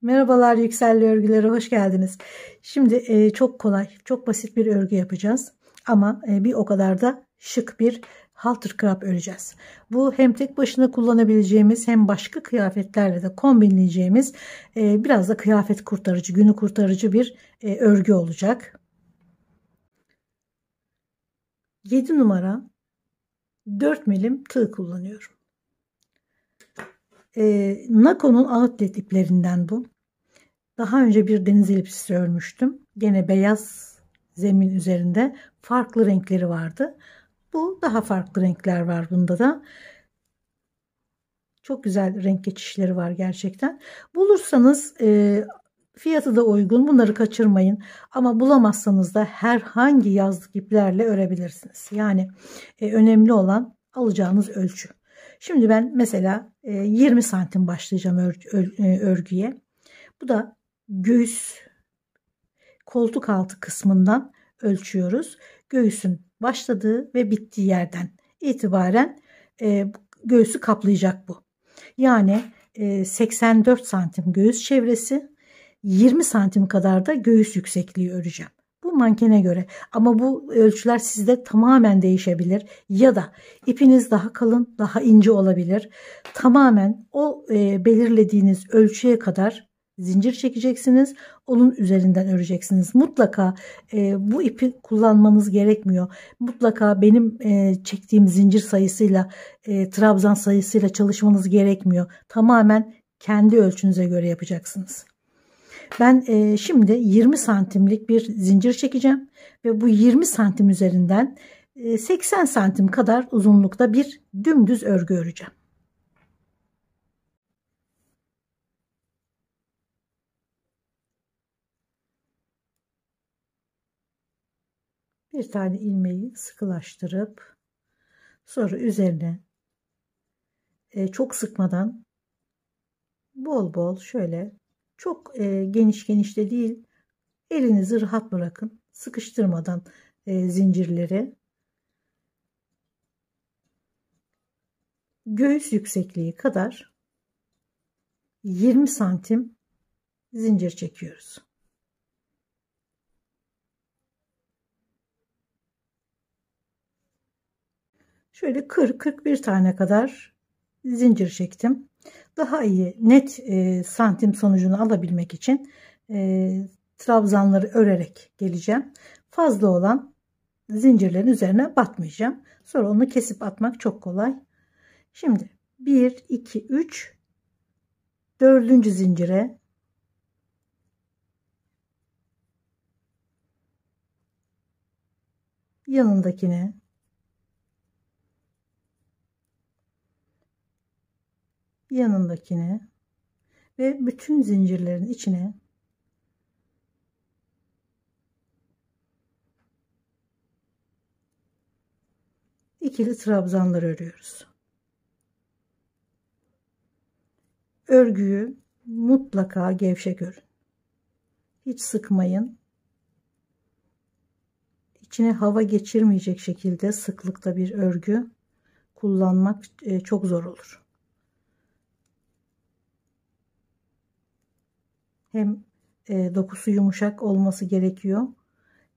Merhabalar yükselli örgülere hoş geldiniz. Şimdi çok kolay, çok basit bir örgü yapacağız. Ama bir o kadar da şık bir halter krap öreceğiz. Bu hem tek başına kullanabileceğimiz hem başka kıyafetlerle de kombinleyeceğimiz biraz da kıyafet kurtarıcı, günü kurtarıcı bir örgü olacak. 7 numara 4 milim tığ kullanıyorum. Nako'nun outlet iplerinden bu. Daha önce bir deniz elbisesi örmüştüm. Gene beyaz zemin üzerinde farklı renkleri vardı. Bu daha farklı renkler var bunda da. Çok güzel renk geçişleri var gerçekten. Bulursanız fiyatı da uygun. Bunları kaçırmayın. Ama bulamazsanız da herhangi yazlık iplerle örebilirsiniz. Yani önemli olan alacağınız ölçü. Şimdi ben mesela 20 santim başlayacağım örgüye. Bu da göğüs koltuk altı kısmından ölçüyoruz. Göğüsün başladığı ve bittiği yerden itibaren göğüsü kaplayacak bu. Yani 84 santim göğüs çevresi, 20 santim kadar da göğüs yüksekliği öreceğim. Bu mankene göre, ama bu ölçüler sizde tamamen değişebilir ya da ipiniz daha kalın, daha ince olabilir. Tamamen o belirlediğiniz ölçüye kadar zincir çekeceksiniz. Onun üzerinden öreceksiniz. Mutlaka bu ipi kullanmanız gerekmiyor. Mutlaka benim çektiğim zincir sayısıyla, trabzan sayısıyla çalışmanız gerekmiyor. Tamamen kendi ölçünüze göre yapacaksınız. Ben şimdi 20 santimlik bir zincir çekeceğim ve bu 20 santim üzerinden 80 santim kadar uzunlukta bir dümdüz örgü öreceğim. Bir tane ilmeği sıkılaştırıp sonra üzerine çok sıkmadan bol bol şöyle, çok geniş geniş de değil, elinizi rahat bırakın, sıkıştırmadan zincirleri, göğüs yüksekliği kadar 20 santim zincir çekiyoruz. Şöyle 40-41 tane kadar zincir çektim. Daha iyi net santim sonucunu alabilmek için trabzanları örerek geleceğim. Fazla olan zincirlerin üzerine batmayacağım. Sonra onu kesip atmak çok kolay. Şimdi 1, 2, 3, 4. zincire yanındakine ve bütün zincirlerin içine ikili trabzanlar örüyoruz. Örgüyü mutlaka gevşek örün. Hiç sıkmayın. İçine hava geçirmeyecek şekilde sıklıkta bir örgü kullanmak çok zor olur. Hem dokusu yumuşak olması gerekiyor,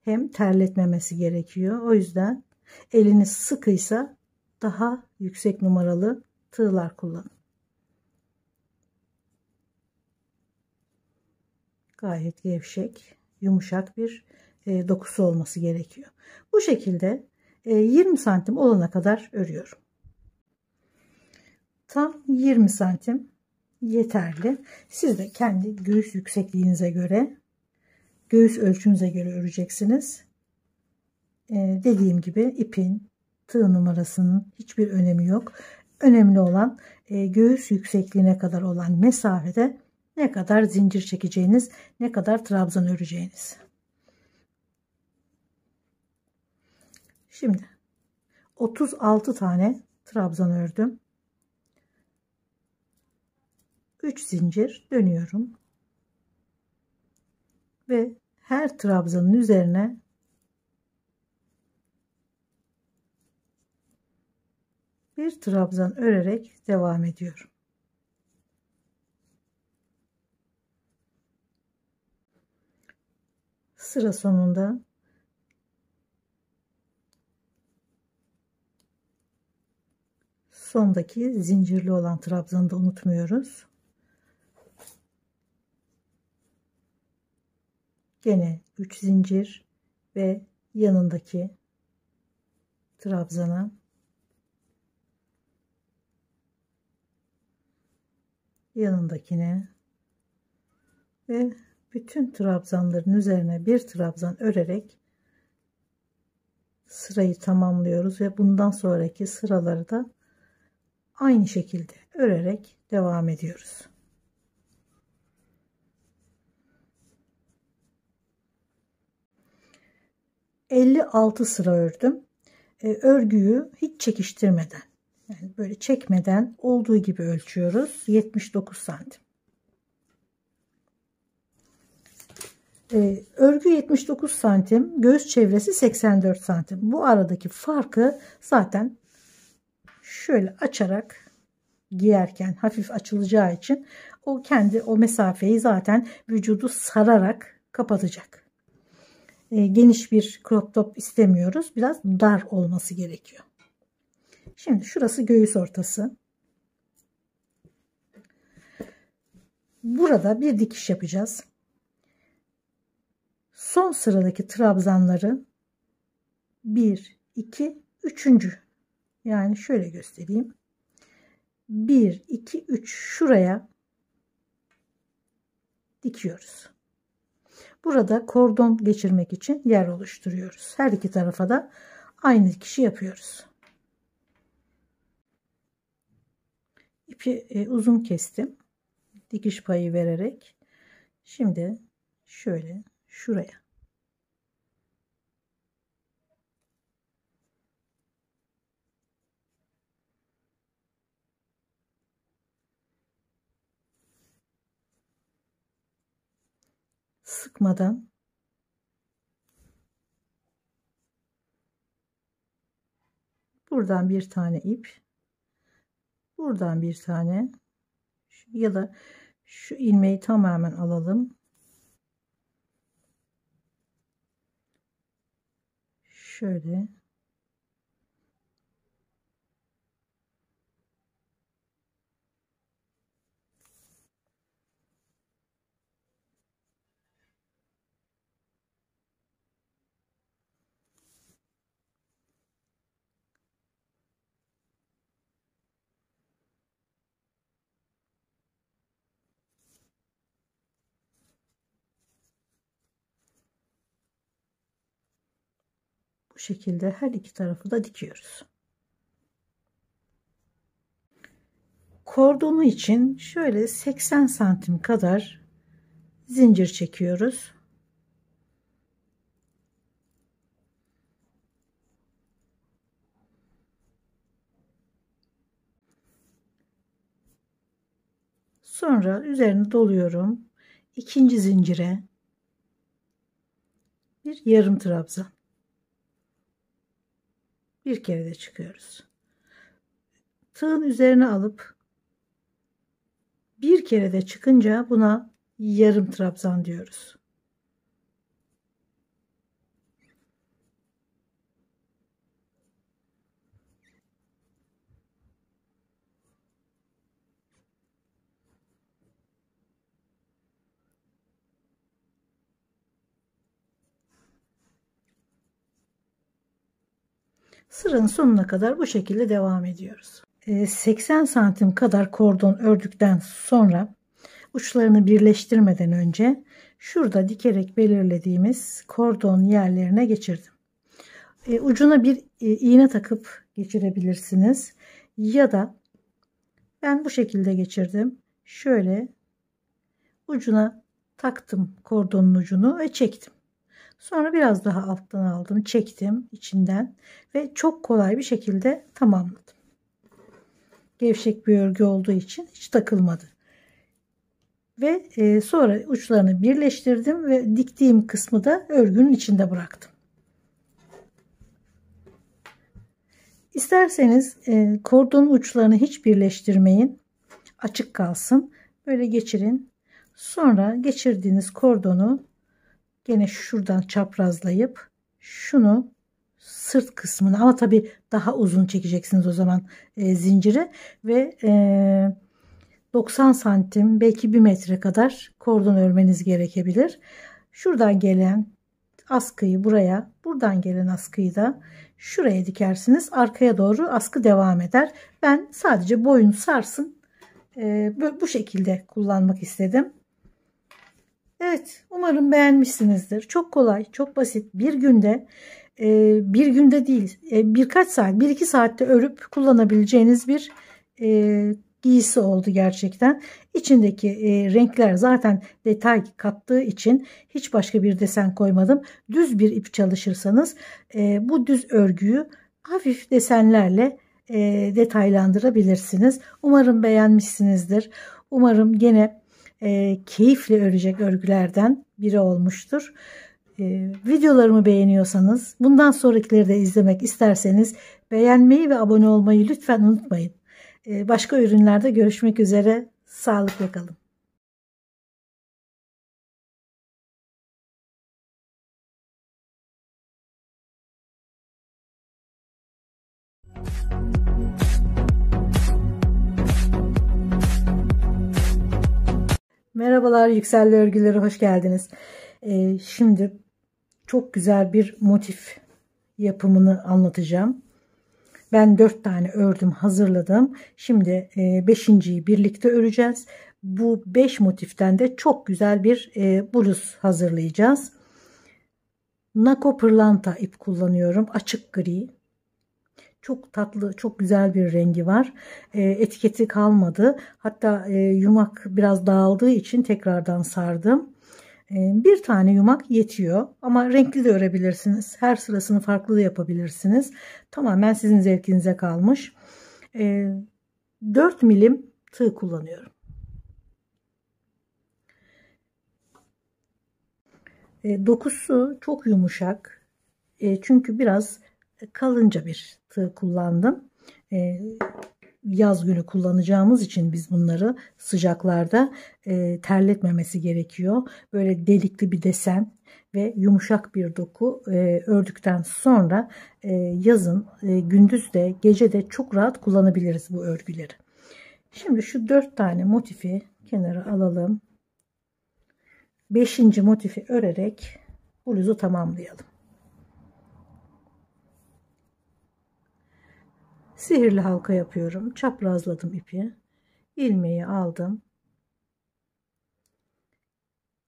hem terletmemesi gerekiyor. O yüzden eliniz sıkıysa daha yüksek numaralı tığlar kullanın. Gayet gevşek, yumuşak bir dokusu olması gerekiyor. Bu şekilde 20 santim olana kadar örüyorum. Tam 20 santim yeterli. Siz de kendi göğüs yüksekliğinize göre, göğüs ölçünüze göre öreceksiniz. Dediğim gibi ipin, tığ numarasının hiçbir önemi yok. Önemli olan göğüs yüksekliğine kadar olan mesafede ne kadar zincir çekeceğiniz, ne kadar trabzan öreceğiniz. Şimdi 36 tane trabzan ördüm. 3 zincir dönüyorum ve her trabzanın üzerine bir trabzan örerek devam ediyorum. sıra sonunda sondaki zincirli olan trabzanı da unutmuyoruz. Gene 3 zincir ve yanındaki trabzana yanındakine ve bütün trabzanların üzerine bir trabzan örerek sırayı tamamlıyoruz ve bundan sonraki sıraları da aynı şekilde örerek devam ediyoruz. ...56 sıra ördüm. Örgüyü hiç çekiştirmeden, yani böyle çekmeden olduğu gibi ölçüyoruz. 79 santim. Örgü 79 santim, göğüs çevresi 84 santim. Bu aradaki farkı zaten şöyle açarak giyerken hafif açılacağı için o mesafeyi zaten vücudu sararak kapatacak. Geniş bir crop top istemiyoruz. Biraz dar olması gerekiyor. Şimdi şurası göğüs ortası. Burada bir dikiş yapacağız. Son sıradaki trabzanları 1, 2, 3. Yani şöyle göstereyim. 1, 2, 3 şuraya dikiyoruz. Burada kordon geçirmek için yer oluşturuyoruz. Her iki tarafa da aynı dikişi yapıyoruz. İpi uzun kestim. Dikiş payı vererek. Şimdi şöyle şuraya. Sıkmadan buradan bir tane ip, buradan bir tane ya da şu ilmeği tamamen alalım. Şöyle bu şekilde her iki tarafı da dikiyoruz. Kordonu için şöyle 80 santim kadar zincir çekiyoruz. Sonra üzerine doluyorum. İkinci zincire bir yarım trabzan. Bir kere de çıkıyoruz. Tığın üzerine alıp bir kere de çıkınca buna yarım trabzan diyoruz. Sıranın sonuna kadar bu şekilde devam ediyoruz. 80 santim kadar kordon ördükten sonra uçlarını birleştirmeden önce şurada dikerek belirlediğimiz kordon yerlerine geçirdim. Ucuna bir iğne takıp geçirebilirsiniz ya da ben bu şekilde geçirdim. Şöyle ucuna taktım kordonun ucunu ve çektim. Sonra biraz daha alttan aldım, çektim içinden ve çok kolay bir şekilde tamamladım. Gevşek bir örgü olduğu için hiç takılmadı. Ve sonra uçlarını birleştirdim ve diktiğim kısmı da örgünün içinde bıraktım. İsterseniz kordonun uçlarını hiç birleştirmeyin. Açık kalsın. Böyle geçirin. Sonra geçirdiğiniz kordonu gene şuradan çaprazlayıp şunu sırt kısmını, ama tabi daha uzun çekeceksiniz o zaman zinciri ve 90 santim, belki 1 metre kadar kordon örmeniz gerekebilir. Şuradan gelen askıyı buraya, buradan gelen askıyı da şuraya dikersiniz. Arkaya doğru askı devam eder. Ben sadece boyun sarsın bu şekilde kullanmak istedim. Evet, umarım beğenmişsinizdir. Çok kolay, çok basit. Bir günde değil, birkaç saat, 1-2 saatte örüp kullanabileceğiniz bir giysi oldu gerçekten. İçindeki renkler zaten detay kattığı için hiç başka bir desen koymadım. Düz bir ip çalışırsanız bu düz örgüyü hafif desenlerle detaylandırabilirsiniz. Umarım beğenmişsinizdir. Umarım gene keyifle örecek örgülerden biri olmuştur. Videolarımı beğeniyorsanız, bundan sonrakileri de izlemek isterseniz beğenmeyi ve abone olmayı lütfen unutmayın. Başka ürünlerde görüşmek üzere. Sağlıkla kalın. Merhabalar, Yükselli Örgüleri, hoş geldiniz. Şimdi çok güzel bir motif yapımını anlatacağım. Ben 4 tane ördüm, hazırladım. Şimdi 5.'yi birlikte öreceğiz. Bu 5 motiften de çok güzel bir bluz hazırlayacağız. Nako pırlanta ip kullanıyorum. Açık gri. Çok tatlı, çok güzel bir rengi var. Etiketi kalmadı. Hatta yumak biraz dağıldığı için tekrardan sardım. Bir tane yumak yetiyor ama renkli de örebilirsiniz. Her sırasını farklı da yapabilirsiniz. Tamamen sizin zevkinize kalmış. 4 milim tığ kullanıyorum. Dokusu çok yumuşak. Çünkü biraz kalınca bir tığ kullandım. Yaz günü kullanacağımız için biz bunları sıcaklarda terletmemesi gerekiyor. Böyle delikli bir desen ve yumuşak bir doku ördükten sonra yazın gündüz de gece de çok rahat kullanabiliriz bu örgüleri. Şimdi şu 4 tane motifi kenara alalım. 5. motifi örerek bluzu tamamlayalım. Sihirli halka yapıyorum. Çaprazladım ipi. İlmeği aldım.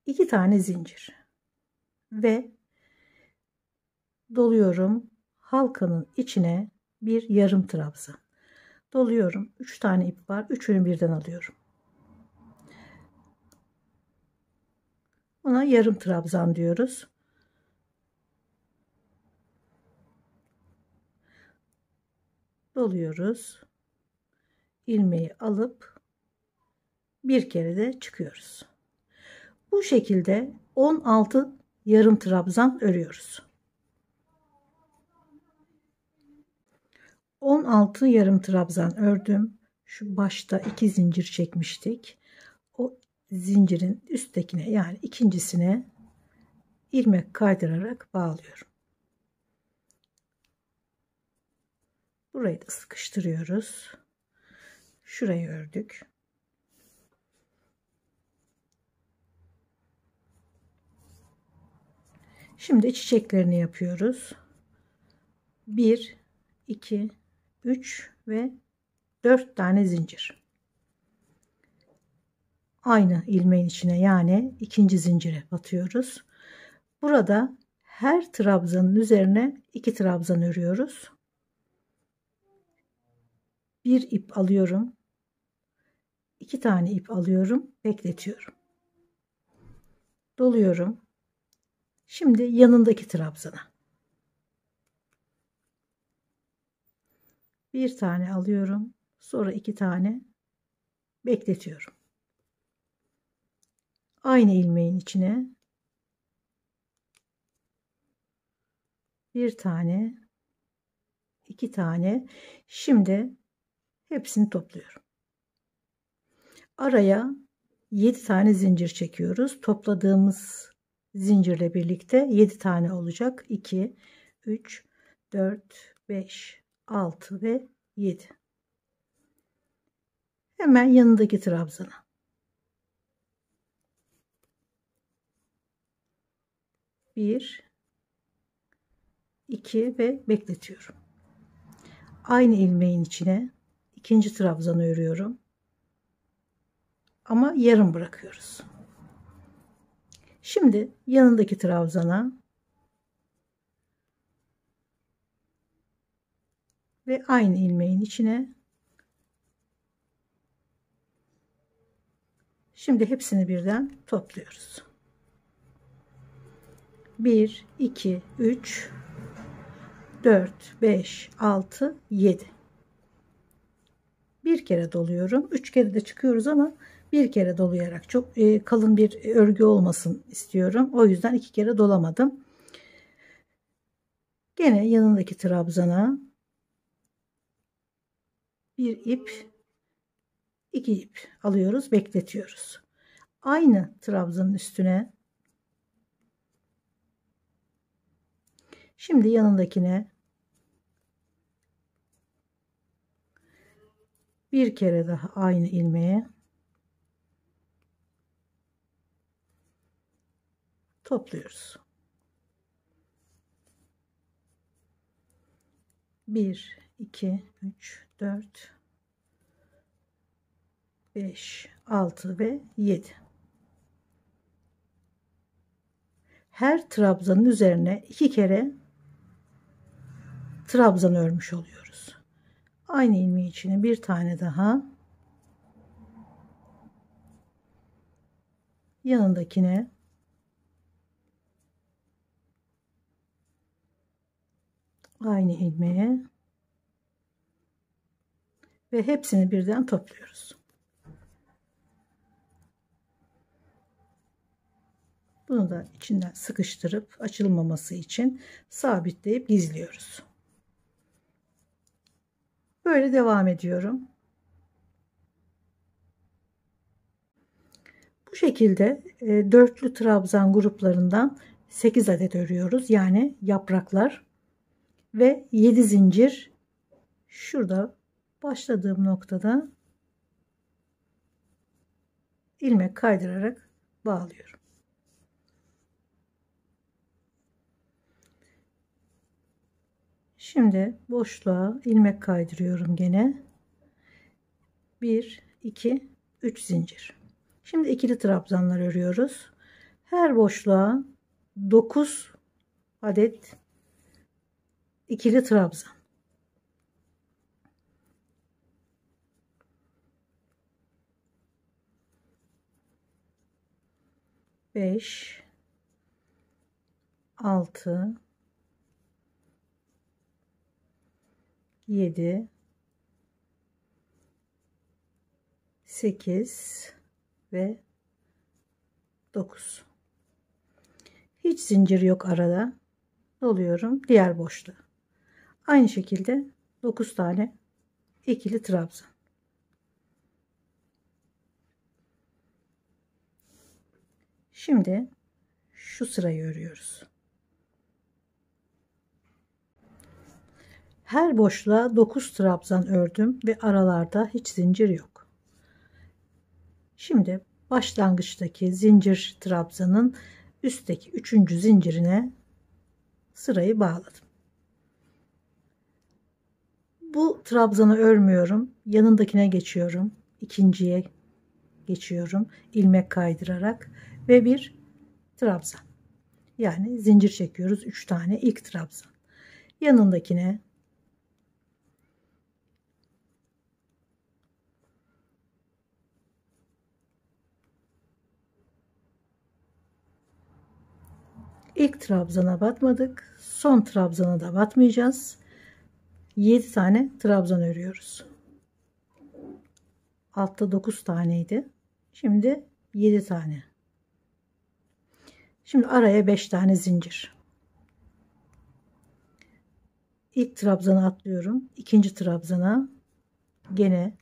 2 tane zincir ve doluyorum. Halkanın içine bir yarım trabzan doluyorum. 3 tane ip var. Üçünü birden alıyorum. Ona yarım trabzan diyoruz. Doluyoruz. İlmeği alıp bir kere de çıkıyoruz. Bu şekilde 16 yarım trabzan örüyoruz. 16 yarım trabzan ördüm. Şu başta 2 zincir çekmiştik. O zincirin üsttekine, yani ikincisine ilmek kaydırarak bağlıyorum. Burayı da sıkıştırıyoruz. Şurayı ördük. Şimdi çiçeklerini yapıyoruz. 1, 2, 3 ve 4 tane zincir. Aynı ilmeğin içine, yani ikinci zincire batıyoruz. Burada her trabzanın üzerine 2 trabzan örüyoruz. Bir ip alıyorum. 2 tane ip alıyorum. Bekletiyorum. Doluyorum. Şimdi yanındaki trabzana. Bir tane alıyorum. Sonra 2 tane bekletiyorum. Aynı ilmeğin içine bir tane, 2 tane. Şimdi hepsini topluyorum. Araya 7 tane zincir çekiyoruz. Topladığımız zincirle birlikte 7 tane olacak. 2, 3, 4, 5, 6 ve 7. Hemen yanındaki trabzana. 1, 2 ve bekletiyorum. Aynı ilmeğin içine ikinci trabzanı örüyorum. Ama yarım bırakıyoruz. Şimdi yanındaki trabzana ve aynı ilmeğin içine şimdi hepsini birden topluyoruz. 1, 2, 3, 4, 5, 6, 7. Bir kere doluyorum. 3 kere de çıkıyoruz ama bir kere dolayarak, çok kalın bir örgü olmasın istiyorum. O yüzden 2 kere dolamadım. Gene yanındaki trabzana bir ip, 2 ip alıyoruz, bekletiyoruz. Aynı trabzanın üstüne şimdi yanındakine bir kere daha aynı ilmeğe topluyoruz. 1, 2, 3, 4, 5, 6 ve 7. Her trabzanın üzerine 2 kere trabzan örmüş oluyoruz. Aynı ilmeği içine bir tane daha, yanındakine aynı ilmeğe ve hepsini birden topluyoruz. Bunu da içinden sıkıştırıp açılmaması için sabitleyip gizliyoruz. Böyle devam ediyorum. Bu şekilde dörtlü trabzan gruplarından 8 adet örüyoruz. Yani yapraklar ve 7 zincir şurada başladığım noktada ilmek kaydırarak bağlıyorum. Şimdi boşluğa ilmek kaydırıyorum gene. 1, 2, 3 zincir. Şimdi ikili trabzanlar örüyoruz. Her boşluğa 9 adet ikili trabzan. 5, 6, 7, 8 ve 9. Hiç zincir yok arada. Doluyorum diğer boşluğa. Aynı şekilde 9 tane ikili trabzan. Şimdi şu sırayı örüyoruz. Her boşluğa 9 trabzan ördüm ve aralarda hiç zincir yok. Şimdi başlangıçtaki zincir trabzanın üstteki 3. zincirine sırayı bağladım. Bu trabzanı örmüyorum. Yanındakine geçiyorum. İkinciye geçiyorum. İlmek kaydırarak ve bir trabzan. Yani zincir çekiyoruz. 3 tane ilk trabzan. Yanındakine ilk trabzana batmadık. Son trabzana da batmayacağız. 7 tane trabzan örüyoruz. Altta 9 taneydi. Şimdi 7 tane. Şimdi araya 5 tane zincir. İlk trabzana atlıyorum. İkinci trabzana gene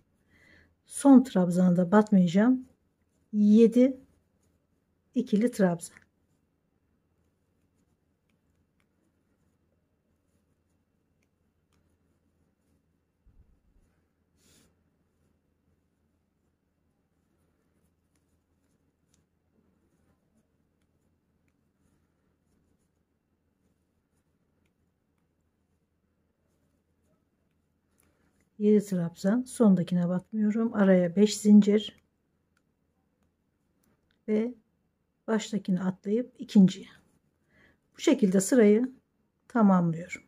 son trabzana da batmayacağım. 7 ikili trabzan. 7 trabzan, sondakine batmıyorum. Araya 5 zincir ve baştakini atlayıp ikinciye. Bu şekilde sırayı tamamlıyorum.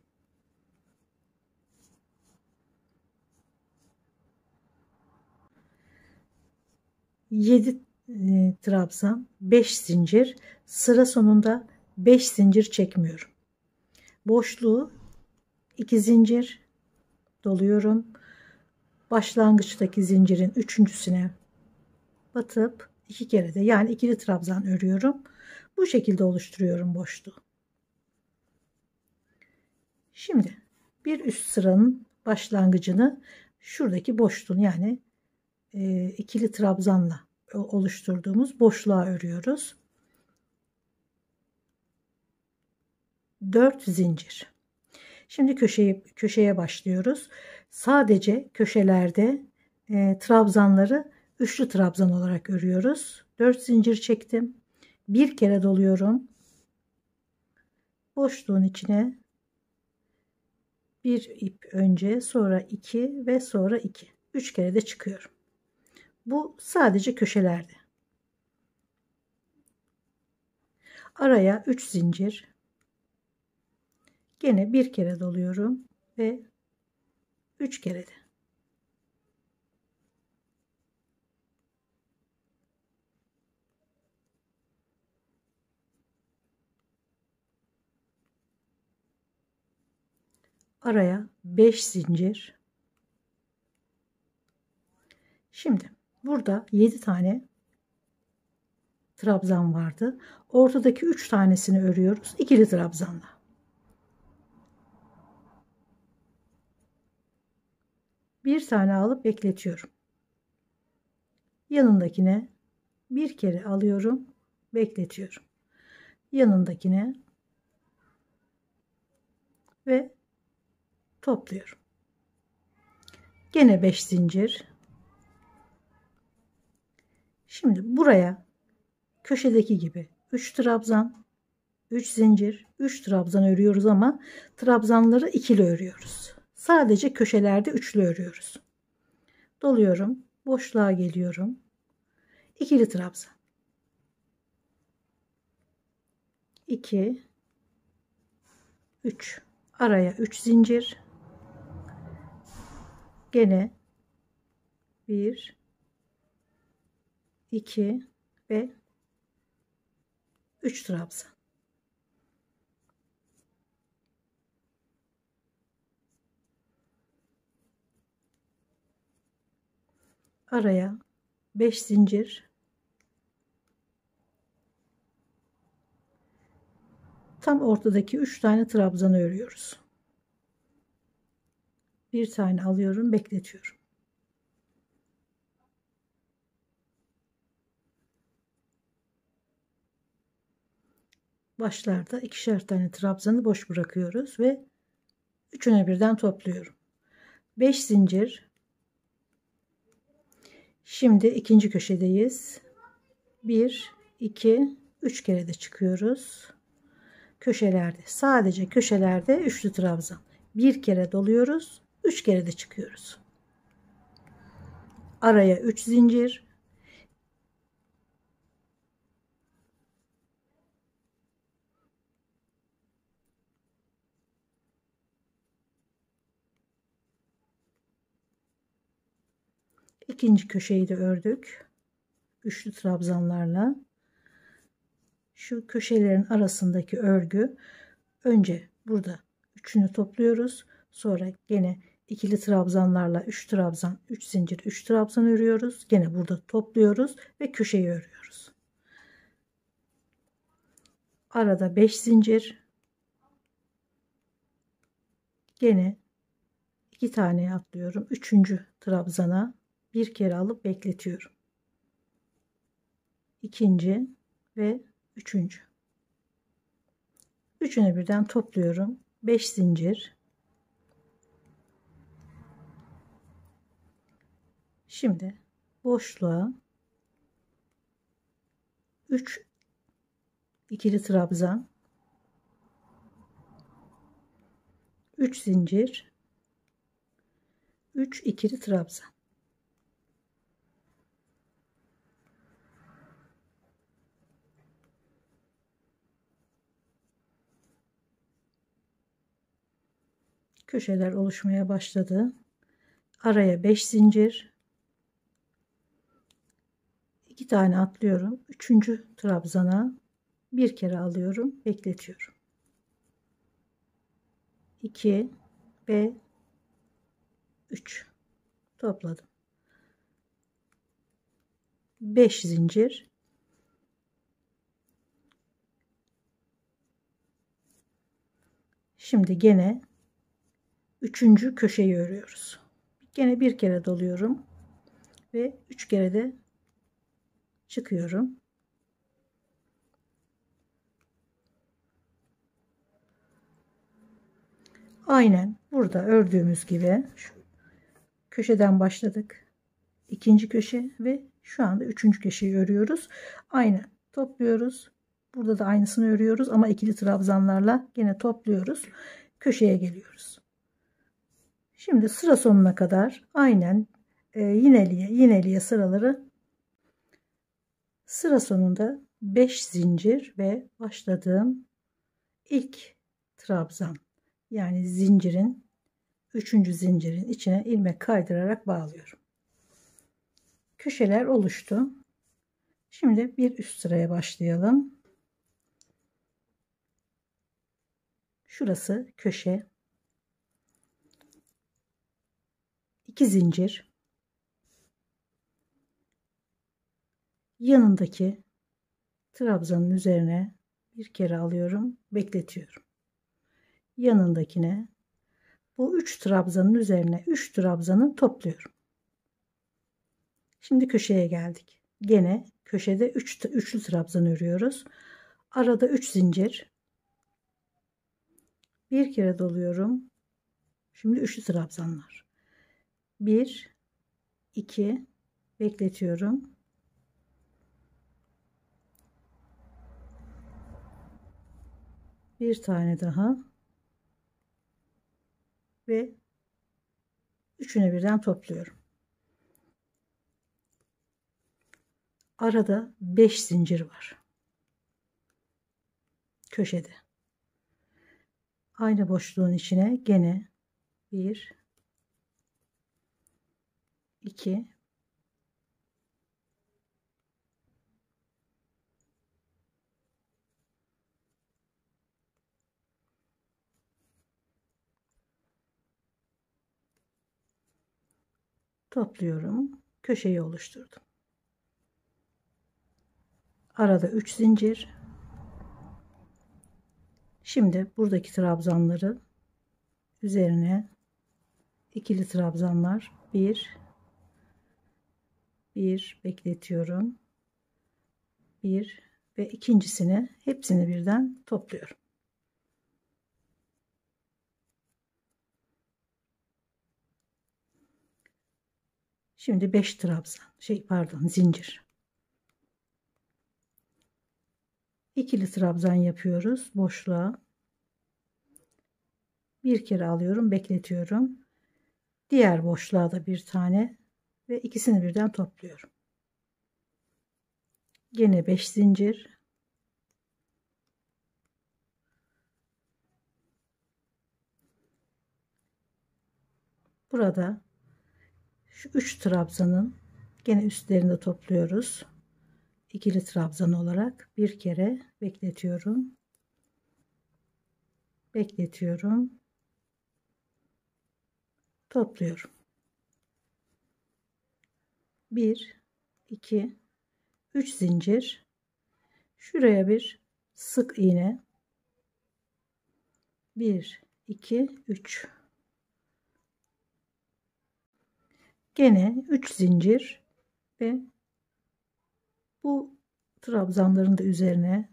7 trabzan, 5 zincir, sıra sonunda 5 zincir çekmiyorum. Boşluğu 2 zincir doluyorum. Başlangıçtaki zincirin üçüncüsüne batıp 2 kere de, yani ikili trabzan örüyorum. Bu şekilde oluşturuyorum boşluğu. Şimdi bir üst sıranın başlangıcını şuradaki boşluğun, yani ikili trabzanla oluşturduğumuz boşluğa örüyoruz. 4 zincir. Şimdi köşeye başlıyoruz. Sadece köşelerde trabzanları üçlü trabzan olarak örüyoruz. 4 zincir çektim. Bir kere doluyorum. Boşluğun içine bir ip önce, sonra 2 ve sonra 2. 3 kere de çıkıyorum. Bu sadece köşelerde. Araya 3 zincir. Gene bir kere doluyorum ve 3 kere de. Araya 5 zincir. Şimdi burada 7 tane trabzan vardı. Ortadaki 3 tanesini örüyoruz ikili trabzanla. Bir tane alıp bekletiyorum. Yanındakine bir kere alıyorum, bekletiyorum. Yanındakine ve topluyorum. Gene 5 zincir. Şimdi buraya köşedeki gibi 3 trabzan, 3 zincir, 3 trabzan örüyoruz ama trabzanları ikili örüyoruz. Sadece köşelerde üçlü örüyoruz. Doluyorum, boşluğa geliyorum. İkili trabzan. 2 3, araya 3 zincir. Gene 1 2 ve 3 trabzan. Araya 5 zincir. Tam ortadaki 3 tane trabzanı örüyoruz. Bir tane alıyorum, bekletiyorum. Başlarda ikişer tane trabzanı boş bırakıyoruz ve üçüne birden topluyorum. 5 zincir. Şimdi ikinci köşedeyiz. 1 2 3 kere de çıkıyoruz. Köşelerde, sadece köşelerde üçlü trabzan. Bir kere doluyoruz, 3 kere de çıkıyoruz. Araya 3 zincir. İkinci köşeyi de ördük. Üçlü trabzanlarla. Şu köşelerin arasındaki örgü, önce burada üçünü topluyoruz. Sonra gene ikili trabzanlarla 3 trabzan, 3 zincir, 3 trabzan örüyoruz. Gene burada topluyoruz ve köşeyi örüyoruz. Arada 5 zincir. Gene 2 tane atlıyorum. Üçüncü trabzana bir kere alıp bekletiyorum. İkinci ve üçüncü. Üçünü birden topluyorum. 5 zincir. Şimdi boşluğa 3 ikili trabzan, 3 zincir, 3 ikili trabzan. Köşeler oluşmaya başladı. Araya 5 zincir, 2 tane atlıyorum. 3. trabzana bir kere alıyorum, bekletiyorum. 2 ve 3 topladım. 5 zincir, şimdi gene 3. köşeyi örüyoruz. Gene bir kere doluyorum ve 3 kere de çıkıyorum. Aynen burada ördüğümüz gibi şu köşeden başladık. 2. köşe ve şu anda 3. köşeyi örüyoruz. Aynen topluyoruz. Burada da aynısını örüyoruz ama ikili trabzanlarla yine topluyoruz. Köşeye geliyoruz. Şimdi sıra sonuna kadar aynen yineliye sıraları, sıra sonunda 5 zincir ve başladığım ilk trabzan, yani zincirin 3. zincirin içine ilmek kaydırarak bağlıyorum. Köşeler oluştu. Şimdi bir üst sıraya başlayalım. Şurası köşe. 2 zincir. Yanındaki trabzanın üzerine bir kere alıyorum, bekletiyorum. Yanındakine, bu 3 trabzanın üzerine 3 trabzanı topluyorum. Şimdi köşeye geldik. Gene köşede üçlü trabzan örüyoruz. Arada 3 zincir. Bir kere doluyorum. Şimdi üçlü trabzanlar. 1 2 bekletiyorum. Bir tane daha ve üçüne birden topluyorum. Arada 5 zincir var. Köşede. Aynı boşluğun içine gene 1 2 topluyorum. Köşeyi oluşturdum. Arada 3 zincir. Şimdi buradaki trabzanları üzerine ikili trabzanlar, bir bekletiyorum. Bir ve ikincisini, hepsini birden topluyorum. Şimdi 5 trabzan, zincir. İkili trabzan yapıyoruz boşluğa. Bir kere alıyorum, bekletiyorum. Diğer boşluğa da bir tane ve ikisini birden topluyorum. Gene 5 zincir. Burada şu 3 trabzanın gene üstlerinde topluyoruz. İkili trabzan olarak bir kere bekletiyorum. Bekletiyorum. Topluyorum. 1 2 3 zincir. Şuraya bir sık iğne. 1 2 3. Gene 3 zincir ve bu trabzanların da üzerine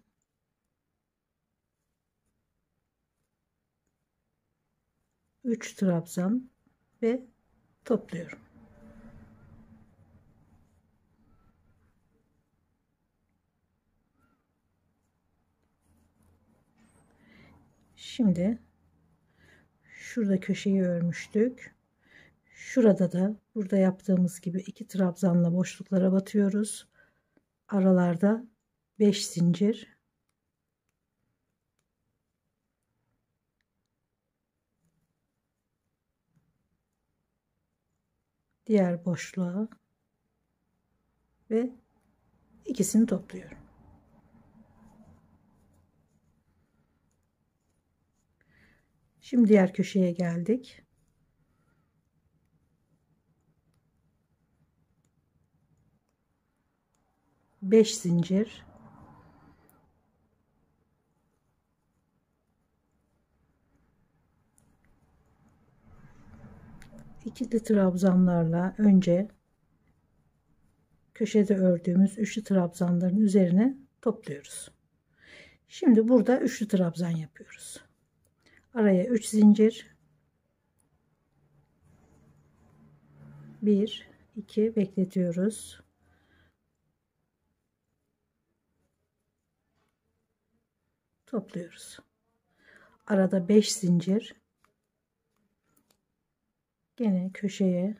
üç trabzan ve topluyorum. Şimdi şurada köşeyi örmüştük. Şurada da burada yaptığımız gibi 2 trabzanla boşluklara batıyoruz. Aralarda 5 zincir. Diğer boşluğa ve ikisini topluyorum. Şimdi diğer köşeye geldik. Beş zincir. İkili trabzanlarla önce köşede ördüğümüz üçlü trabzanların üzerine topluyoruz. Şimdi burada üçlü trabzan yapıyoruz. Araya 3 zincir, 1 2 bekletiyoruz. Topluyoruz. Arada 5 zincir, gene köşeye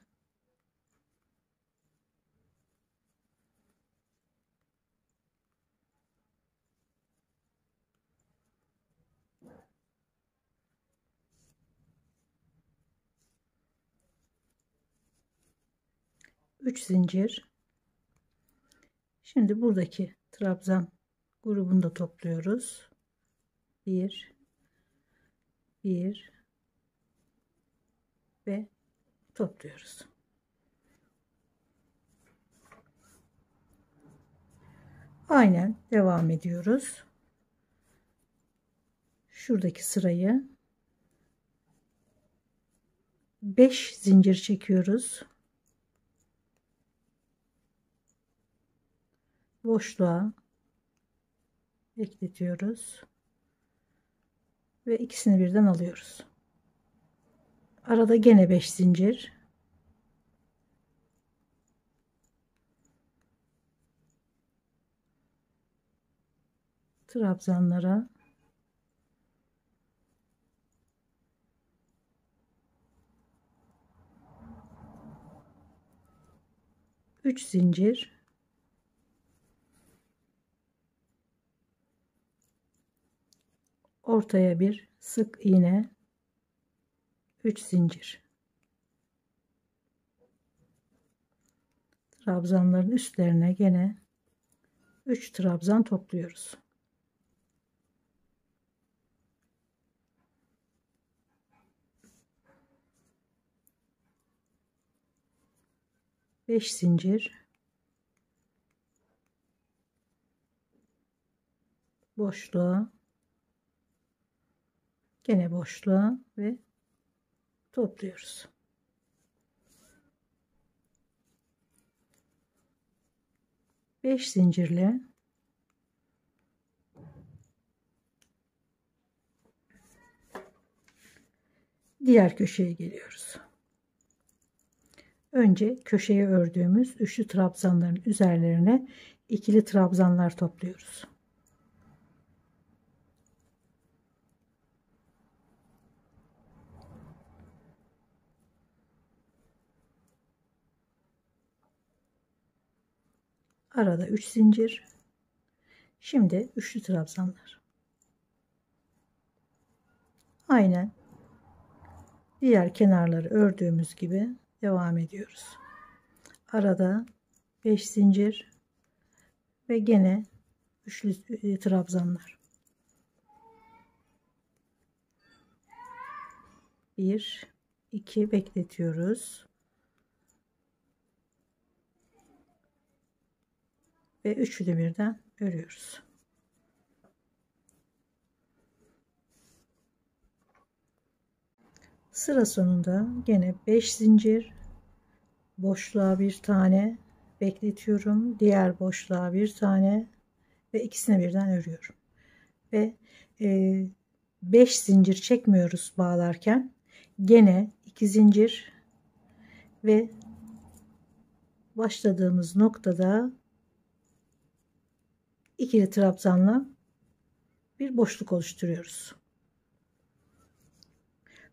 üç zincir. Şimdi buradaki trabzan grubunu da topluyoruz. 1 1 ve topluyoruz. Aynen devam ediyoruz. Şuradaki sırayı 5 zincir çekiyoruz. Boşluğa bekletiyoruz ve ikisini birden alıyoruz. Arada gene 5 zincir. Trabzanlara üç zincir. Ortaya bir sık iğne, 3 zincir. Trabzanların üstlerine gene 3 trabzan topluyoruz. Beş zincir, boşluğa, gene boşluğa ve topluyoruz. Beş zincirle diğer köşeye geliyoruz. Önce köşeye ördüğümüz üçlü trabzanların üzerlerine ikili trabzanlar topluyoruz. Arada 3 zincir. Şimdi üçlü trabzanlar. Aynen diğer kenarları ördüğümüz gibi devam ediyoruz. Arada 5 zincir ve gene üçlü trabzanlar. 1 2 bekletiyoruz. Ve üçlü birden örüyoruz. Sıra sonunda gene 5 zincir, boşluğa bir tane bekletiyorum, diğer boşluğa bir tane ve ikisini birden örüyorum ve 5 zincir çekmiyoruz bağlarken, gene 2 zincir ve başladığımız noktada ikili trabzanla bir boşluk oluşturuyoruz.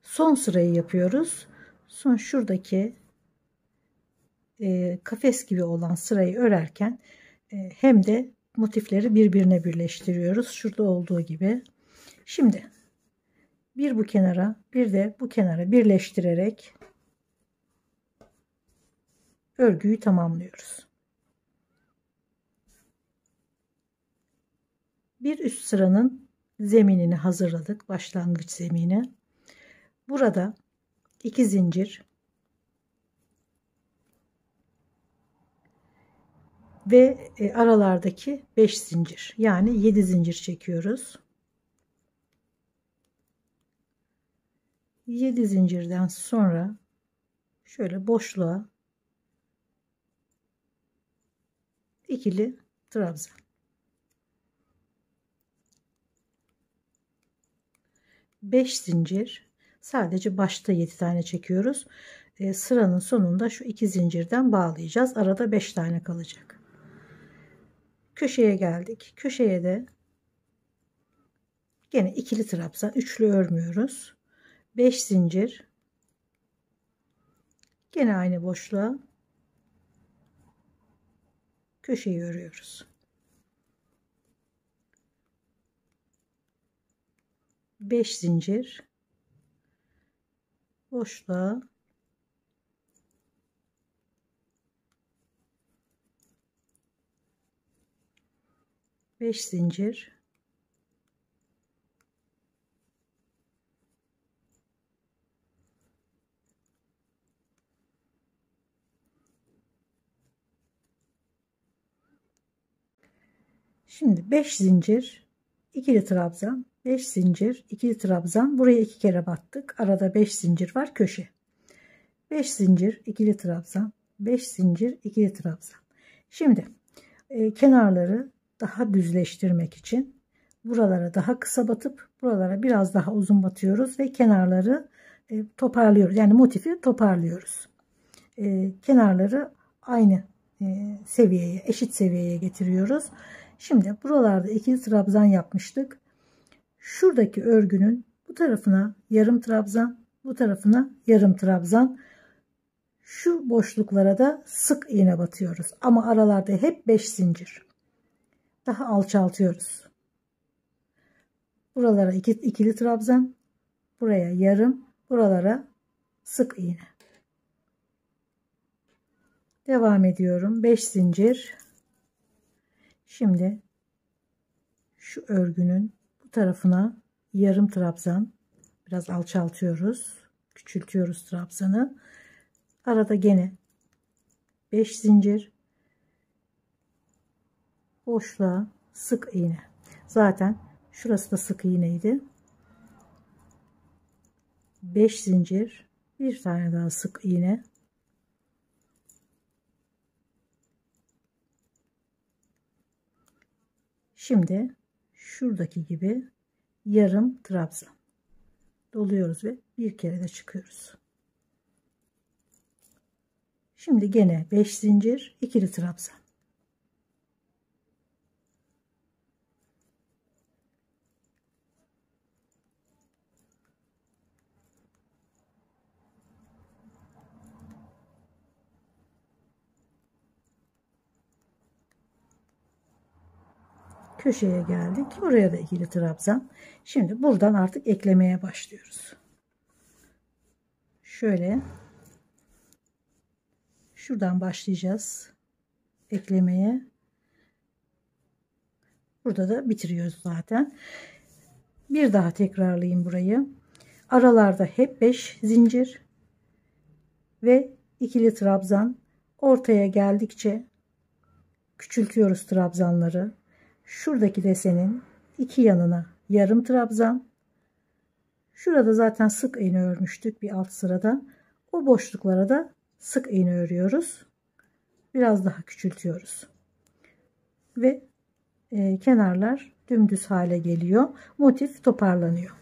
Son sırayı yapıyoruz. Son şuradaki kafes gibi olan sırayı örerken hem de motifleri birbirine birleştiriyoruz. Şurada olduğu gibi. Şimdi bir bu kenara bir de bu kenara birleştirerek örgüyü tamamlıyoruz. Bir üst sıranın zeminini hazırladık. Başlangıç zemini. Burada 2 zincir ve aralardaki 5 zincir, yani 7 zincir çekiyoruz. 7 zincirden sonra şöyle boşluğa ikili trabzan. 5 zincir, sadece başta 7 tane çekiyoruz. Sıranın sonunda şu 2 zincirden bağlayacağız. Arada 5 tane kalacak. Köşeye geldik. Köşeye de gene ikili trabzan, üçlü örmüyoruz. 5 zincir, gene aynı boşluğa köşeyi örüyoruz. 5 zincir, boşluğa beş zincir, şimdi 5 zincir, ikili trabzan, 5 zincir, ikili trabzan, buraya 2 kere battık. Arada 5 zincir var, köşe. 5 zincir, ikili trabzan, 5 zincir, ikili trabzan. Şimdi kenarları daha düzleştirmek için buralara daha kısa batıp buralara biraz daha uzun batıyoruz ve kenarları toparlıyoruz. Yani motifi toparlıyoruz. Kenarları aynı seviyeye, eşit seviyeye getiriyoruz. Şimdi buralarda ikili trabzan yapmıştık. Şuradaki örgünün bu tarafına yarım trabzan, bu tarafına yarım trabzan. Şu boşluklara da sık iğne batıyoruz. Ama aralarda hep 5 zincir. Daha alçaltıyoruz. Buralara ikili trabzan, buraya yarım, buralara sık iğne. Devam ediyorum. 5 zincir. Şimdi şu örgünün bu tarafına yarım trabzan, biraz alçaltıyoruz, küçültüyoruz trabzanı. Arada gene 5 zincir, boşluğa sık iğne. Zaten şurası da sık iğneydi. 5 zincir, bir tane daha sık iğne. Şimdi şuradaki gibi yarım trabzan doluyoruz ve bir kere de çıkıyoruz. Şimdi gene 5 zincir, ikili trabzan. Köşeye geldik. Oraya da ikili trabzan. Şimdi buradan artık eklemeye başlıyoruz. Şöyle şuradan başlayacağız eklemeye. Burada da bitiriyoruz zaten. Bir daha tekrarlayayım burayı. Aralarda hep 5 zincir ve ikili trabzan. Ortaya geldikçe küçültüyoruz trabzanları. Şuradaki desenin iki yanına yarım trabzan. Şurada zaten sık iğne örmüştük bir alt sırada. O boşluklara da sık iğne örüyoruz. Biraz daha küçültüyoruz. Ve kenarlar dümdüz hale geliyor. Motif toparlanıyor.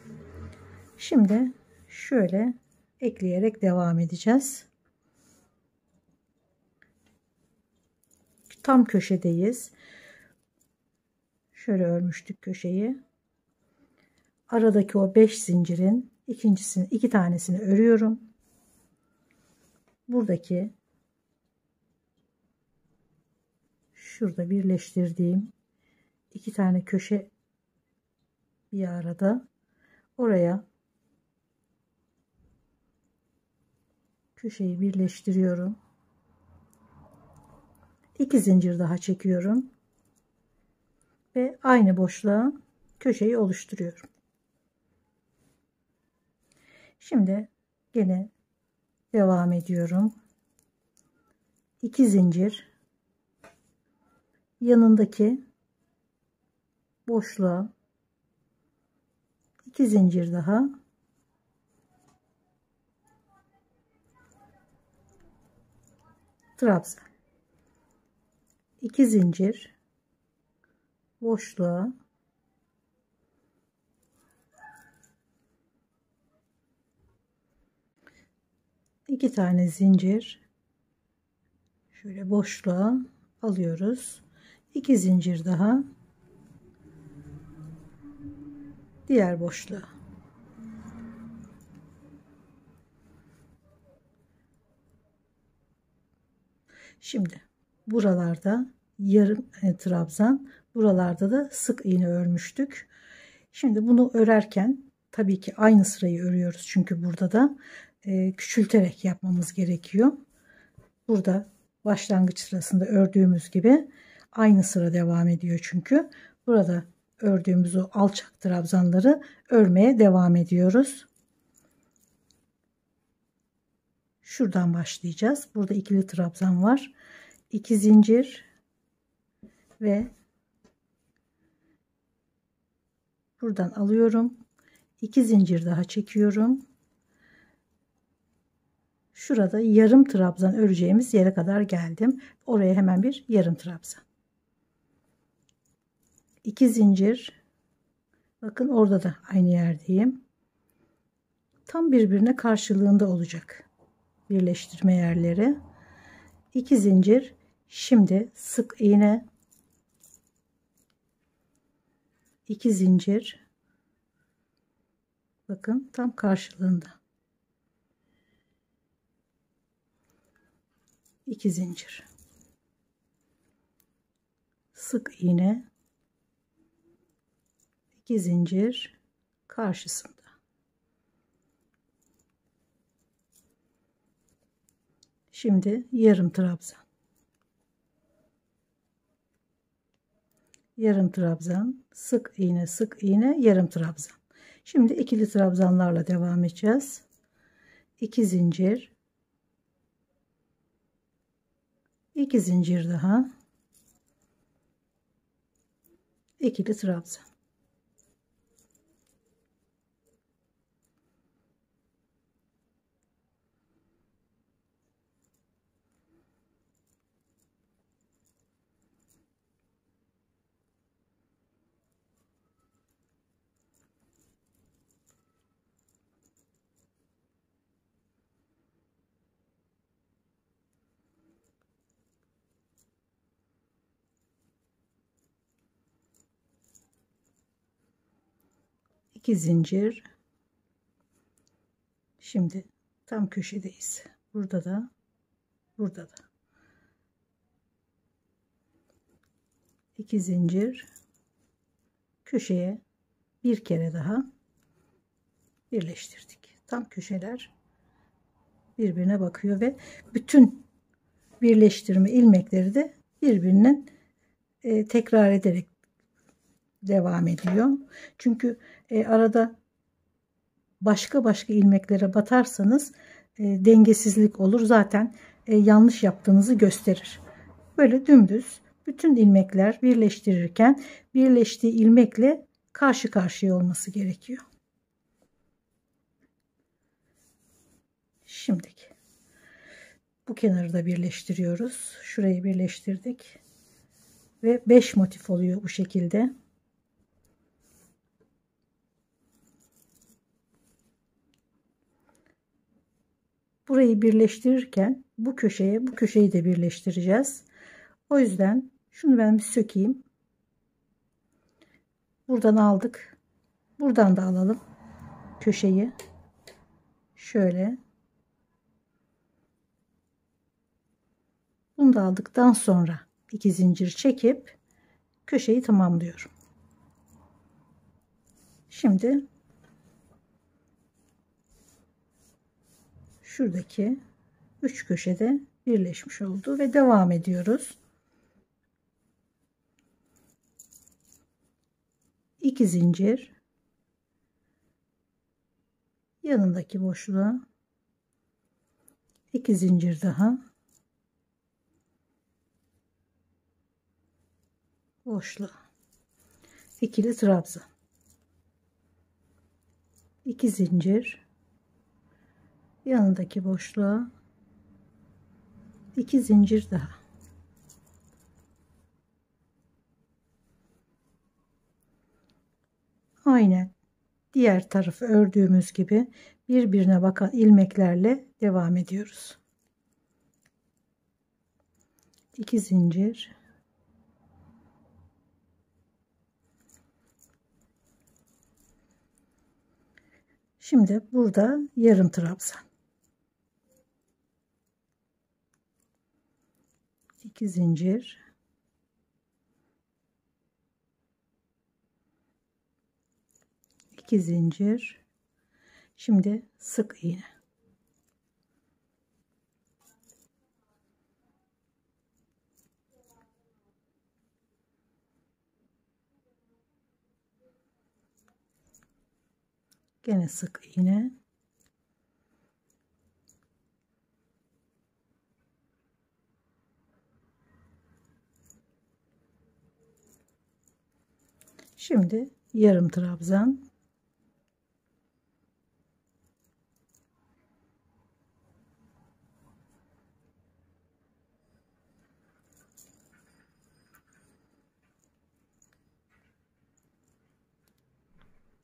Şimdi şöyle ekleyerek devam edeceğiz. Tam köşedeyiz. Şöyle örmüştük köşeyi. Aradaki o 5 zincirin iki tanesini örüyorum. buradaki şurada birleştirdiğim 2 tane köşe bir arada, oraya köşeyi birleştiriyorum. 2 zincir daha çekiyorum ve aynı boşluğa köşeyi oluşturuyorum. Şimdi gene devam ediyorum. 2 zincir, yanındaki boşluğa 2 zincir daha, trabzan, 2 zincir, boşluğa 2 tane zincir, şöyle boşluğa alıyoruz. 2 zincir daha, diğer boşluğa. Şimdi buralarda yarım trabzan, buralarda da sık iğne örmüştük. Şimdi bunu örerken tabii ki aynı sırayı örüyoruz, çünkü burada da küçülterek yapmamız gerekiyor. Burada başlangıç sırasında ördüğümüz gibi aynı sıra devam ediyor, çünkü burada ördüğümüz o alçak trabzanları örmeye devam ediyoruz. Şuradan başlayacağız. Burada ikili trabzan var. 2 zincir ve buradan alıyorum. 2 zincir daha çekiyorum. Şurada yarım trabzan öreceğimiz yere kadar geldim. Oraya hemen bir yarım trabzan. 2 zincir. Bakın orada da aynı yerdeyim. Tam birbirine karşılığında olacak birleştirme yerleri. 2 zincir. Şimdi sık iğne, 2 zincir. Bakın tam karşılığında. 2 zincir. Sık iğne, 2 zincir karşısında. Şimdi yarım trabzan. Yarım trabzan, sık iğne, sık iğne, yarım trabzan. Şimdi ikili trabzanlarla devam edeceğiz. 2 zincir, 2 zincir daha, ikili trabzan. İki zincir. Şimdi tam köşedeyiz. Burada da, burada da. 2 zincir, köşeye bir kere daha birleştirdik. Tam köşeler birbirine bakıyor ve bütün birleştirme ilmekleri de birbirinin tekrar ederek devam ediyor. Çünkü arada başka ilmeklere batarsanız dengesizlik olur. Zaten yanlış yaptığınızı gösterir. Böyle dümdüz bütün ilmekler birleştirirken birleştiği ilmekle karşı karşıya olması gerekiyor. Şimdiki bu kenarı da birleştiriyoruz. Şurayı birleştirdik ve 5 motif oluyor bu şekilde. Burayı birleştirirken bu köşeye bu köşeyi de birleştireceğiz. O yüzden şunu ben bir sökeyim. Buradan aldık. Buradan da alalım köşeyi. Şöyle. Bunu da aldıktan sonra 2 zincir çekip köşeyi tamamlıyorum. Şimdi şuradaki 3 köşede birleşmiş oldu ve devam ediyoruz. 2 zincir, yanındaki boşluğa 2 zincir daha, boşluğa, ikili trabzan, 2 zincir, yanındaki boşluğa 2 zincir daha, aynen diğer tarafı ördüğümüz gibi birbirine bakan ilmeklerle devam ediyoruz. 2 zincir, şimdi burada yarım trabzan, 2 zincir, 2 zincir, şimdi sık iğne, gene sık iğne, şimdi yarım trabzan,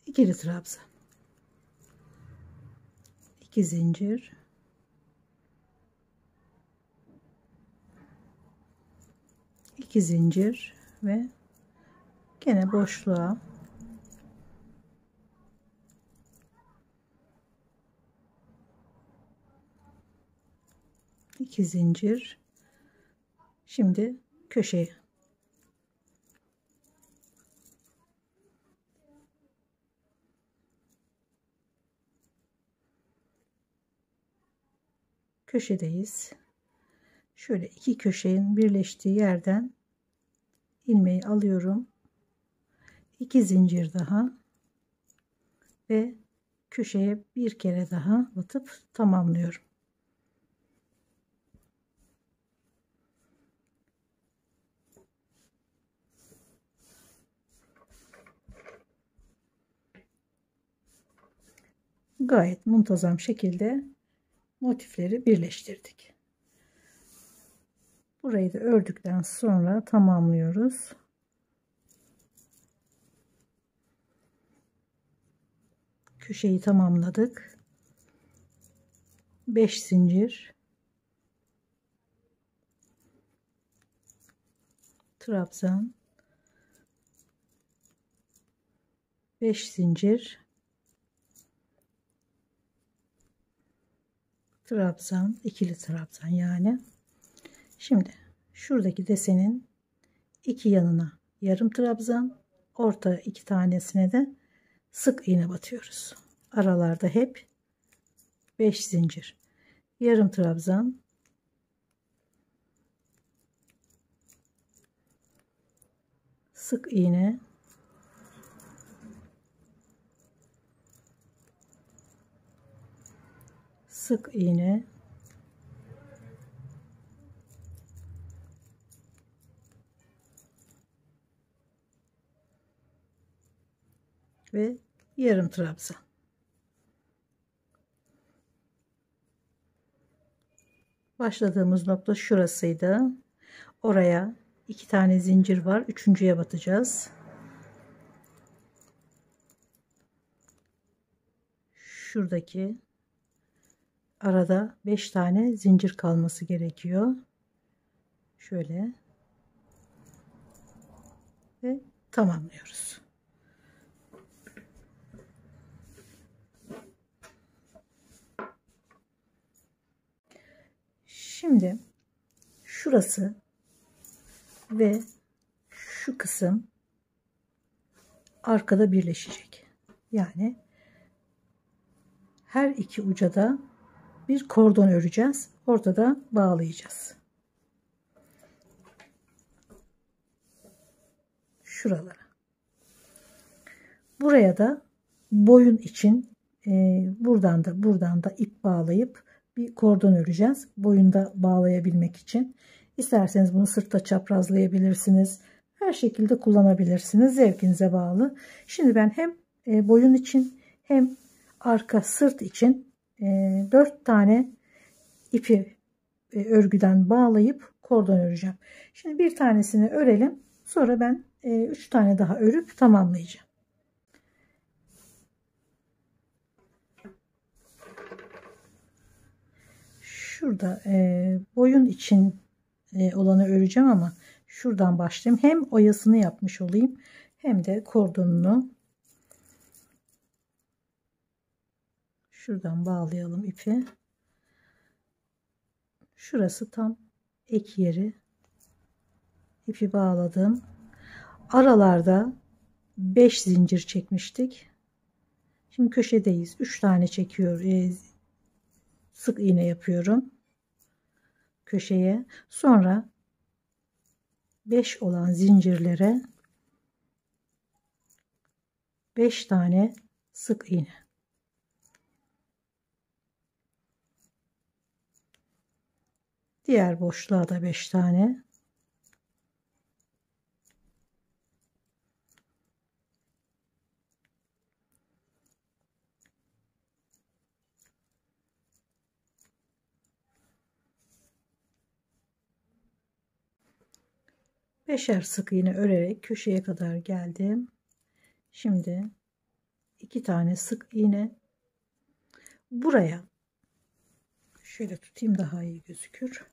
ikili trabzan, 2 zincir, 2 zincir ve gene boşluğa 2 zincir, şimdi köşeye, köşedeyiz. Şöyle iki köşenin birleştiği yerden ilmeği alıyorum. 2 zincir daha ve köşeye bir kere daha batıp tamamlıyorum. Gayet muntazam şekilde motifleri birleştirdik. Burayı da ördükten sonra tamamlıyoruz. Köşeyi tamamladık. 5 zincir, trabzan, 5 zincir, trabzan, ikili trabzan yani. Şimdi şuradaki desenin iki yanına yarım trabzan, orta iki tanesine de sık iğne batıyoruz. Aralarda hep 5 zincir, yarım trabzan, sık iğne, sık iğne, ve yarım trabzan. Başladığımız nokta şurasıydı. Oraya 2 tane zincir var. Üçüncüye batacağız. Şuradaki arada 5 tane zincir kalması gerekiyor. Şöyle ve tamamlıyoruz. Şimdi şurası ve şu kısım arkada birleşecek. Yani her iki uca da bir kordon öreceğiz. Ortada bağlayacağız. Şuralara. Buraya da boyun için buradan da ip bağlayıp bir kordon öreceğiz. Boyunda bağlayabilmek için. İsterseniz bunu sırta çaprazlayabilirsiniz. Her şekilde kullanabilirsiniz. Zevkinize bağlı. Şimdi ben hem boyun için hem arka sırt için 4 tane ipi örgüden bağlayıp kordon öreceğim. Şimdi bir tanesini örelim. Sonra ben 3 tane daha örüp tamamlayacağım. Şurada boyun için olanı öreceğim ama şuradan başlayayım. Hem oyasını yapmış olayım hem de kordonunu. Şuradan bağlayalım ipi. Şurası tam ek yeri. İpi bağladım. Aralarda 5 zincir çekmiştik. Şimdi köşedeyiz. 3 tane çekiyor. Sık iğne yapıyorum. Köşeye. Sonra 5 olan zincirlere 5 tane sık iğne. Diğer boşluğa da 5 tane. Beşer sık iğne örerek köşeye kadar geldim. Şimdi 2 tane sık iğne buraya şöyle tutayım, daha iyi gözükür.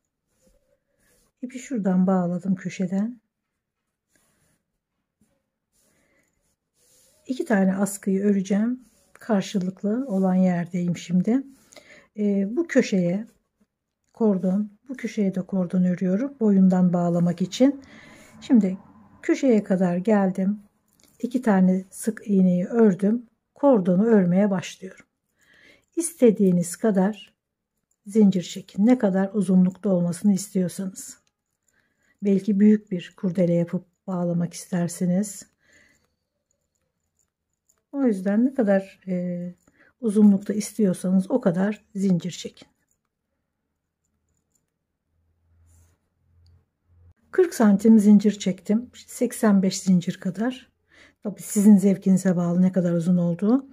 İpi şuradan bağladım köşeden. 2 tane askıyı öreceğim. Karşılıklı olan yerdeyim şimdi. Bu köşeye kordon, bu köşeye de kordon örüyorum boyundan bağlamak için. Şimdi köşeye kadar geldim. 2 tane sık iğneyi ördüm. Kordonu örmeye başlıyorum. İstediğiniz kadar zincir çekin. Ne kadar uzunlukta olmasını istiyorsanız. Belki büyük bir kurdele yapıp bağlamak istersiniz. O yüzden ne kadar uzunlukta istiyorsanız o kadar zincir çekin. 40 santim zincir çektim. 85 zincir kadar. Tabii sizin zevkinize bağlı ne kadar uzun olduğu.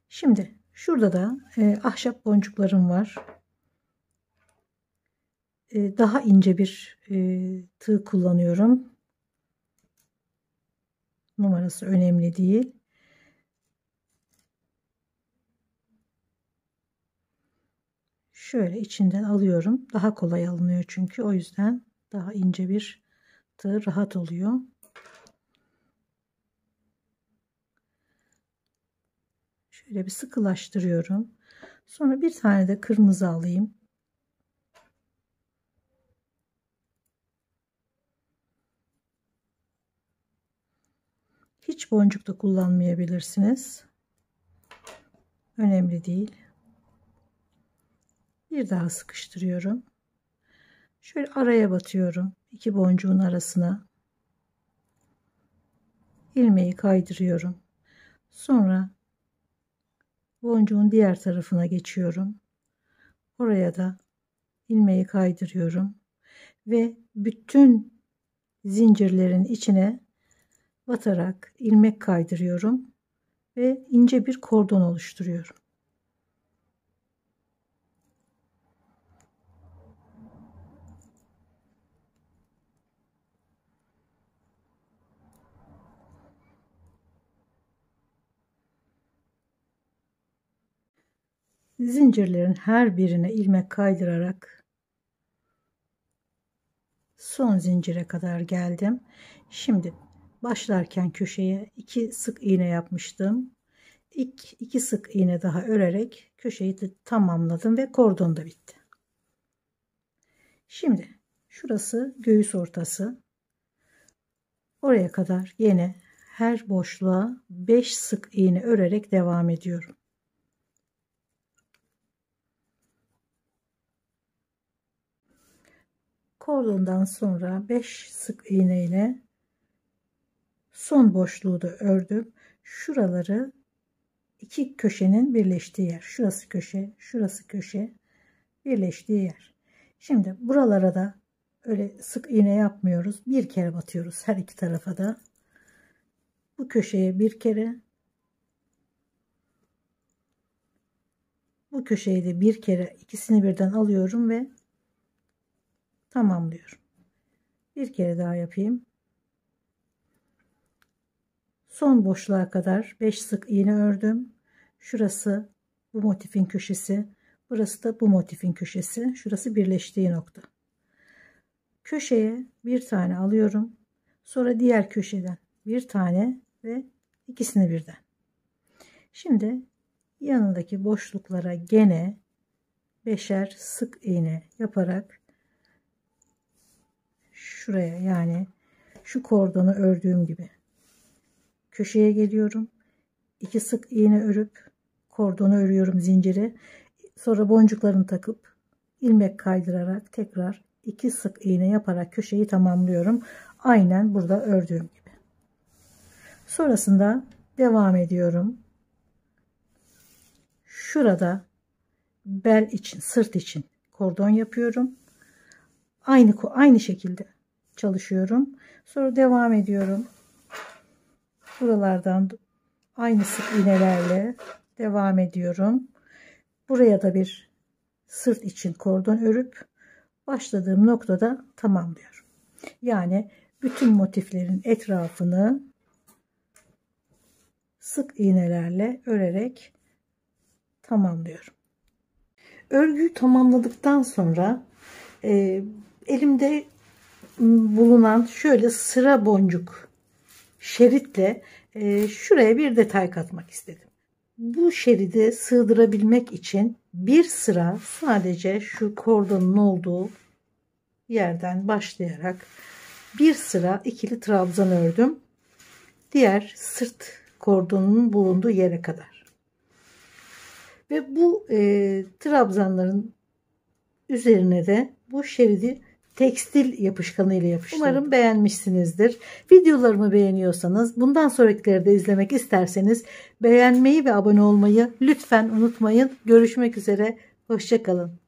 Şimdi şurada da ahşap boncuklarım var. Daha ince bir tığ kullanıyorum. Numarası önemli değil. Şöyle içinden alıyorum. Daha kolay alınıyor çünkü. O yüzden daha ince bir tığ rahat oluyor. Şöyle bir sıkılaştırıyorum. Sonra bir tane de kırmızı alayım. Hiç boncuk da kullanmayabilirsiniz. Önemli değil. Bir daha sıkıştırıyorum. Şöyle araya batıyorum. 2 boncuğun arasına. İlmeği kaydırıyorum. Sonra boncuğun diğer tarafına geçiyorum. Oraya da ilmeği kaydırıyorum. Ve bütün zincirlerin içine batarak ilmek kaydırıyorum. Ve ince bir kordon oluşturuyorum. Zincirlerin her birine ilmek kaydırarak son zincire kadar geldim. Şimdi başlarken köşeye 2 sık iğne yapmıştım. 2 sık iğne daha örerek köşeyi de tamamladım ve kordon da bitti. Şimdi Şurası göğüs ortası. Oraya kadar yine her boşluğa 5 sık iğne örerek devam ediyorum. Kordondan sonra 5 sık iğne ile son boşluğu da ördüm. Şuraları iki köşenin birleştiği yer. Şurası köşe, şurası köşe birleştiği yer. Şimdi buralara da öyle sık iğne yapmıyoruz. Bir kere batıyoruz her iki tarafa da. Bu köşeye bir kere, bu köşeyi de bir kere, ikisini birden alıyorum ve tamamlıyorum. Bir kere daha yapayım. Son boşluğa kadar 5 sık iğne ördüm. Şurası bu motifin köşesi, burası da bu motifin köşesi. Şurası birleştiği nokta. Köşeye bir tane alıyorum. Sonra diğer köşeden bir tane ve ikisini birden. Şimdi yanındaki boşluklara gene 5'er sık iğne yaparak şuraya, yani şu kordonu ördüğüm gibi köşeye geliyorum. 2 sık iğne örüp kordonu örüyorum, zinciri. Sonra boncuklarını takıp ilmek kaydırarak tekrar 2 sık iğne yaparak köşeyi tamamlıyorum. Aynen burada ördüğüm gibi. Sonrasında devam ediyorum. Şurada bel için, sırt için kordon yapıyorum. Aynı şekilde çalışıyorum. Sonra devam ediyorum. Buralardan aynı sık iğnelerle devam ediyorum. Buraya da bir sırt için kordon örüp başladığım noktada tamamlıyorum. Yani bütün motiflerin etrafını sık iğnelerle örerek tamamlıyorum. Örgüyü tamamladıktan sonra elimde bulunan şöyle sıra boncuk şeritle şuraya bir detay katmak istedim. Bu şeridi sığdırabilmek için bir sıra sadece şu kordonun olduğu yerden başlayarak bir sıra ikili trabzan ördüm. Diğer sırt kordonunun bulunduğu yere kadar. Ve bu trabzanların üzerine de bu şeridi tekstil yapışkanı ile yapıştırdım. Umarım beğenmişsinizdir. Videolarımı beğeniyorsanız, bundan sonrakileri de izlemek isterseniz beğenmeyi ve abone olmayı lütfen unutmayın. Görüşmek üzere. Hoşça kalın.